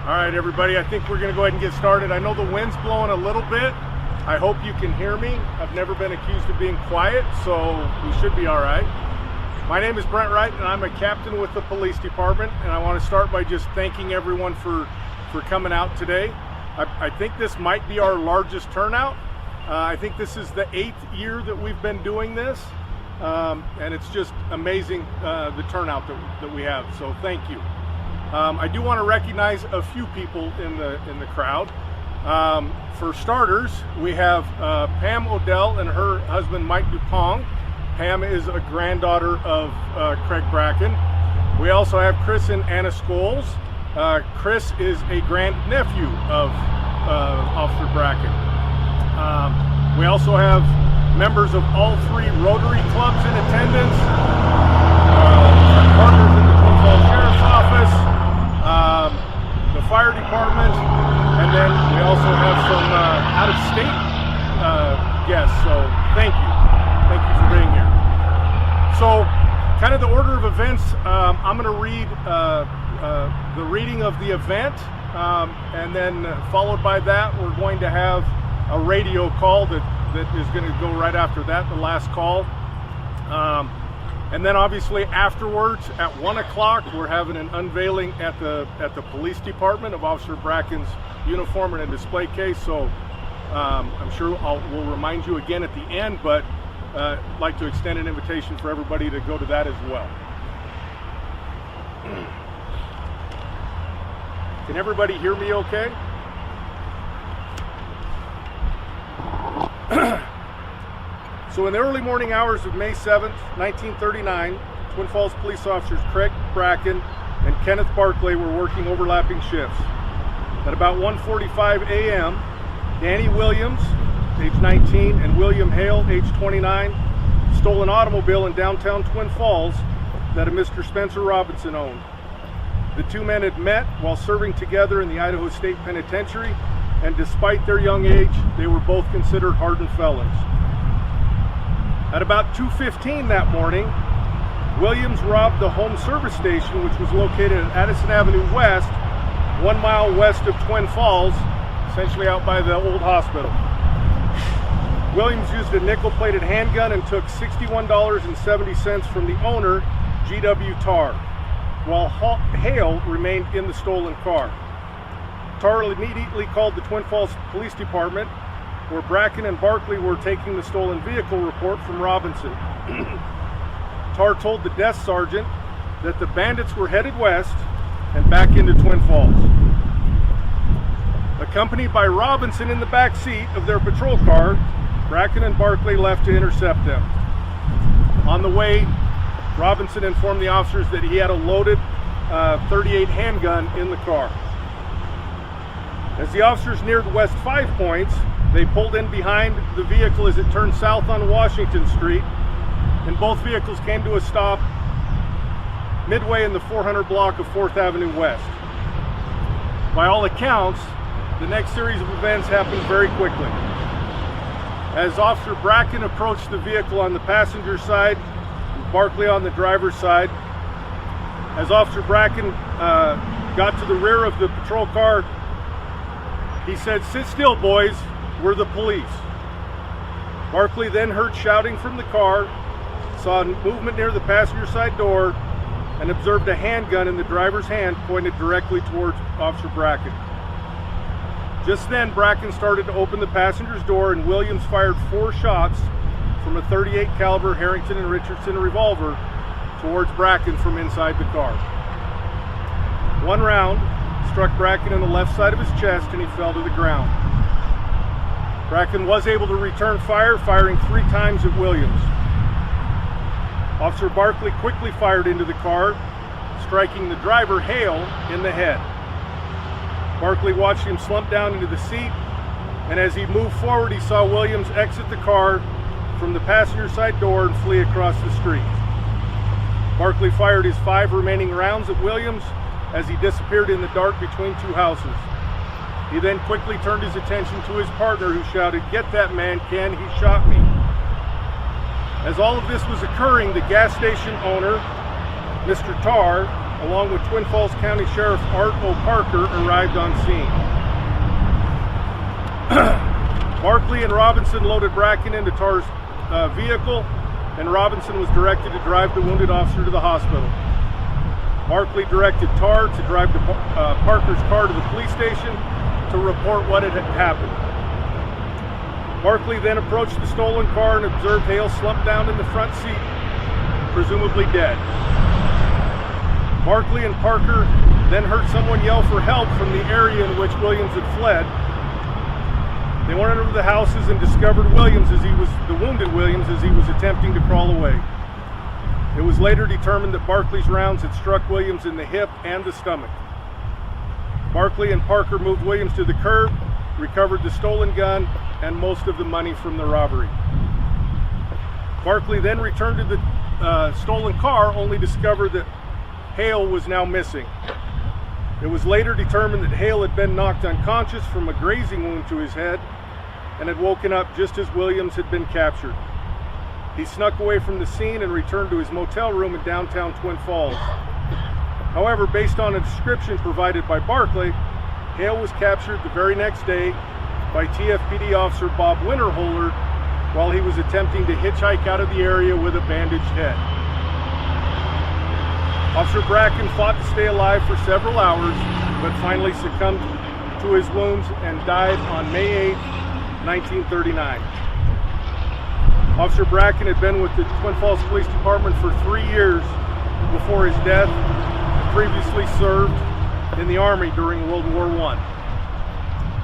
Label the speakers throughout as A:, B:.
A: All right, everybody, I think we're going to go ahead and get started. I know the wind's blowing a little bit. I hope you can hear me. I've never been accused of being quiet, so we should be all right. My name is Brent Wright, and I'm a captain with the police department, and I want to start by just thanking everyone for coming out today. I think this might be our largest turnout. I think this is the 8th year that we've been doing this, and it's just amazing the turnout that we have, so thank you. I do want to recognize a few people in the crowd. For starters, we have Pam Odell and her husband Mike Dupont. Pam is a granddaughter of Craig Bracken. We also have Chris and Anna Scholes. Chris is a grandnephew of Officer Bracken. We also have members of all 3 Rotary clubs in attendance, partners in the Twin Falls Sheriff's Office, the fire department, and then we also have some out-of-state guests, so thank you. Thank you for being here. So, kind of the order of events, I'm going to read the reading of the event, and then followed by that, we're going to have a radio call that is going to go right after that, the last call. And then obviously afterwards at 1 o'clock, we're having an unveiling at the police department of Officer Bracken's uniform and a display case. So I'm sure we'll remind you again at the end, but I'd like to extend an invitation for everybody to go to that as well. Can everybody hear me okay? So in the early morning hours of May 7th, 1939, Twin Falls police officers Craig Bracken and Kenneth Barclay were working overlapping shifts. At about 1:45 a.m., Danny Williams, age 19, and William Hale, age 29, stole an automobile in downtown Twin Falls that a Mr. Spencer Robinson owned. The two men had met while serving together in the Idaho State Penitentiary, and despite their young age, they were both considered hardened felons. At about 2:15 that morning, Williams robbed the home service station, which was located at Addison Avenue West, 1 mile west of Twin Falls, essentially out by the old hospital. Williams used a nickel-plated handgun and took $61.70 from the owner, G.W. Tarr, while Hale remained in the stolen car. Tarr immediately called the Twin Falls Police Department, where Bracken and Barclay were taking the stolen vehicle report from Robinson. Tarr told the desk sergeant that the bandits were headed west and back into Twin Falls. Accompanied by Robinson in the back seat of their patrol car, Bracken and Barclay left to intercept them. On the way, Robinson informed the officers that he had a loaded .38 handgun in the car. As the officers neared West 5 Points, they pulled in behind the vehicle as it turned south on Washington Street, and both vehicles came to a stop midway in the 400 block of 4th Avenue West. By all accounts, the next series of events happened very quickly. As Officer Bracken approached the vehicle on the passenger side, and Barclay on the driver's side, as Officer Bracken got to the rear of the patrol car, he said, "Sit still, boys. We're the police." Barclay then heard shouting from the car, saw movement near the passenger side door, and observed a handgun in the driver's hand pointed directly towards Officer Bracken. Just then, Bracken started to open the passenger's door, and Williams fired 4 shots from a .38 caliber Harrington and Richardson revolver towards Bracken from inside the car. One round struck Bracken in the left side of his chest, and he fell to the ground. Bracken was able to return fire, firing 3 times at Williams. Officer Barclay quickly fired into the car, striking the driver, Hale, in the head. Barclay watched him slump down into the seat, and as he moved forward, he saw Williams exit the car from the passenger side door and flee across the street. Barclay fired his 5 remaining rounds at Williams as he disappeared in the dark between 2 houses. He then quickly turned his attention to his partner, who shouted, "Get that man, Ken, he shot me." As all of this was occurring, the gas station owner, Mr. Tarr, along with Twin Falls County Sheriff Art O. Parker, arrived on scene. Barkley and Robinson loaded Bracken into Tar's vehicle, and Robinson was directed to drive the wounded officer to the hospital. Barkley directed Tar to drive Parker's car to the police station to report what had happened. Barkley then approached the stolen car and observed Hale slumped down in the front seat, presumably dead. Barkley and Parker then heard someone yell for help from the area in which Williams had fled. They went into the houses and discovered the wounded Williams as he was attempting to crawl away. It was later determined that Barkley's rounds had struck Williams in the hip and the stomach. Barkley and Parker moved Williams to the curb, recovered the stolen gun and most of the money from the robbery. Barkley then returned to the stolen car, only to discover that Hale was now missing. It was later determined that Hale had been knocked unconscious from a grazing wound to his head and had woken up just as Williams had been captured. He snuck away from the scene and returned to his motel room in downtown Twin Falls. However, based on a description provided by Barkley, Hale was captured the very next day by TFPD officer Bob Winterholer while he was attempting to hitchhike out of the area with a bandaged head. Officer Bracken fought to stay alive for several hours, but finally succumbed to his wounds and died on May 8, 1939. Officer Bracken had been with the Twin Falls Police Department for 3 years before his death, and previously served in the Army during World War I.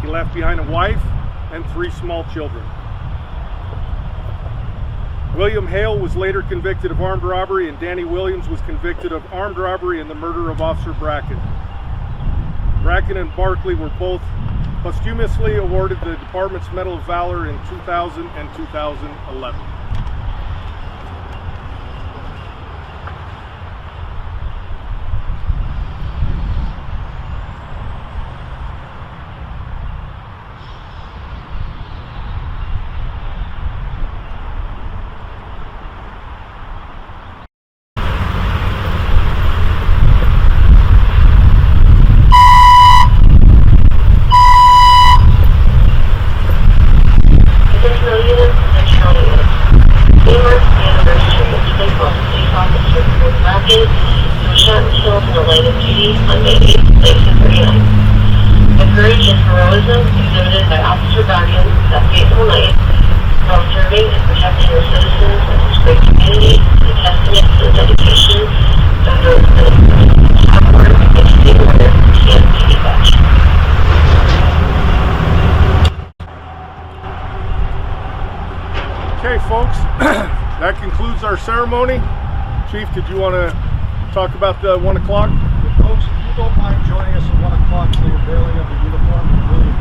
A: He left behind a wife and 3 small children. William Hale was later convicted of armed robbery, and Danny Williams was convicted of armed robbery and the murder of Officer Bracken. Bracken and Barkley were both posthumously awarded the Department's Medal of Valor in 2000 and 2011.
B: The courage and heroism exhibited by Officer Bracken that fateful night while serving and protecting the citizens of this great community is a testament to the dedication of the hard work and teamwork TFPD batch.
A: Okay, folks, that concludes our ceremony. Chief, did you want to talk about the 1 o'clock?
C: Folks, if you don't mind joining us at 1 o'clock for the unveiling of the uniform, we really